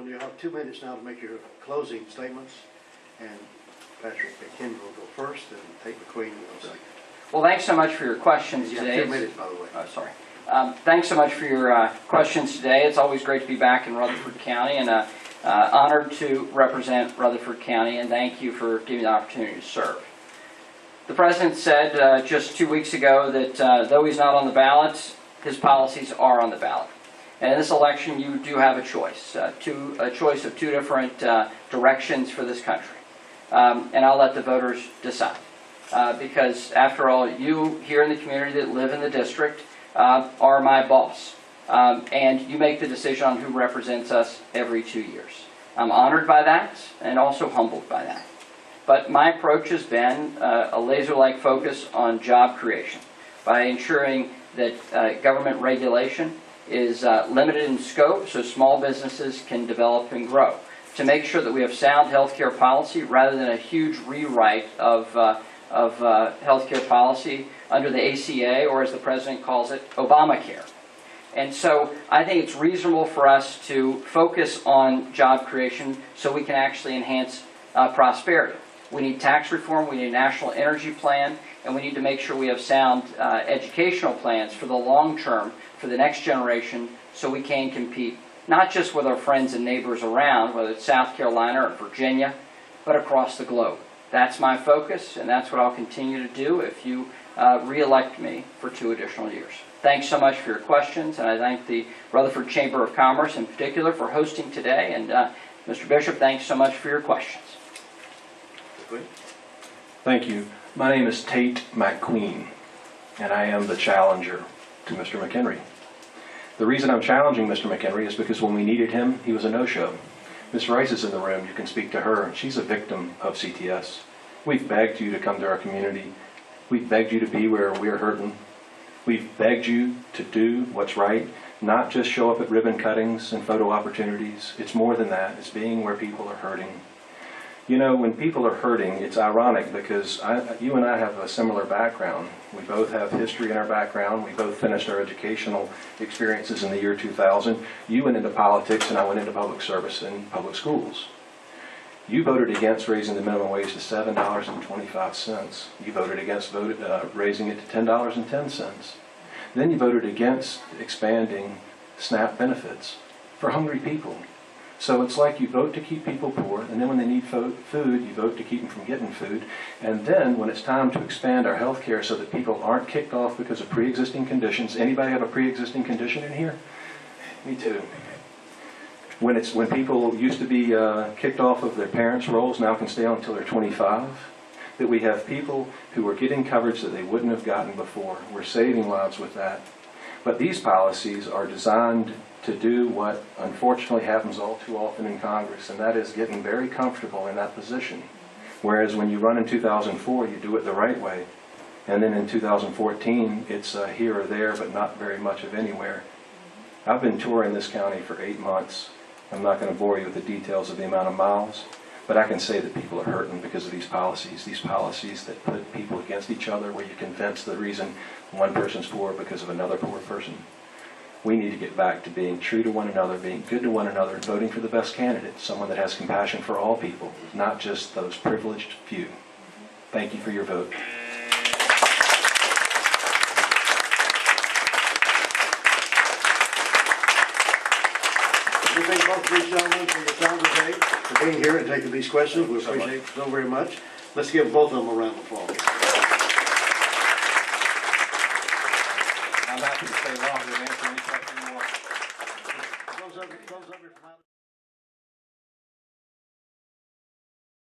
gentlemen, you have 2 minutes now to make your closing statements, and Patrick McHenry will go first, and Tate MacQueen will go second. Well, thanks so much for your questions You today. have 2 minutes, by the way. Oh, sorry. Thanks so much for your questions today. It's always great to be back in Rutherford County, and honored to represent Rutherford County, and thank you for giving me the opportunity to serve. The President said just 2 weeks ago that though he's not on the ballot, his policies are on the ballot. And in this election, you do have a choice, a choice of 2 different directions for this country. And I'll let the voters decide. Because after all, you here in the community that live in the district are my boss. And you make the decision on who represents us every 2 years. I'm honored by that and also humbled by that. But my approach has been a laser-like focus on job creation by ensuring that government regulation is limited in scope so small businesses can develop and grow. To make sure that we have sound healthcare policy rather than a huge rewrite of healthcare policy under the ACA, or as the President calls it, Obamacare. And so I think it's reasonable for us to focus on job creation so we can actually enhance prosperity. We need tax reform, we need a national energy plan, and we need to make sure we have sound educational plans for the long term, for the next generation, so we can compete not just with our friends and neighbors around, whether it's South Carolina or Virginia, but across the globe. That's my focus, and that's what I'll continue to do if you re-elect me for 2 additional years. Thanks so much for your questions, and I thank the Rutherford Chamber of Commerce in particular for hosting today, and Mr. Bishop, thanks so much for your questions. Thank you. My name is Tate MacQueen, and I am the challenger to Mr. McHenry. The reason I'm challenging Mr. McHenry is because when we needed him, he was a no-show. Ms. Rice is in the room. You can speak to her. She's a victim of CTS. We've begged you to come to our community. We've begged you to be where we're hurting. We've begged you to do what's right, not just show up at ribbon cuttings and photo opportunities. It's more than that. It's being where people are hurting. You know, when people are hurting, it's ironic because you and I have a similar background. We both have history in our background. We both finished our educational experiences in the year 2000. You went into politics and I went into public service in public schools. You voted against raising the minimum wage to $7.25. You voted against raising it to $10.10. Then you voted against expanding SNAP benefits for hungry people. So it's like you vote to keep people poor, and then when they need food, you vote to keep them from getting food. And then when it's time to expand our health care so that people aren't kicked off because of pre-existing conditions. Anybody have a pre-existing condition in here? Me too. When people used to be kicked off of their parents' roles, now can stay on until they're 25. That we have people who are getting coverage that they wouldn't have gotten before. We're saving lives with that. But these policies are designed to do what unfortunately happens all too often in Congress, and that is getting very comfortable in that position. Whereas when you run in 2004, you do it the right way. And then in 2014, it's here or there, but not very much of anywhere. I've been touring this county for 8 months. I'm not going to bore you with the details of the amount of miles, but I can say that people are hurting because of these policies that put people against each other, where you convince the reason one person's poor because of another poor person. We need to get back to being true to one another, being good to one another, and voting for the best candidate, someone that has compassion for all people, not just those privileged few. Thank you for your vote. We thank both of these gentlemen for your time today, for being here and taking these questions. We appreciate it so very much. Let's give both of them a round of applause. I'm happy to stay longer and answer any questions more.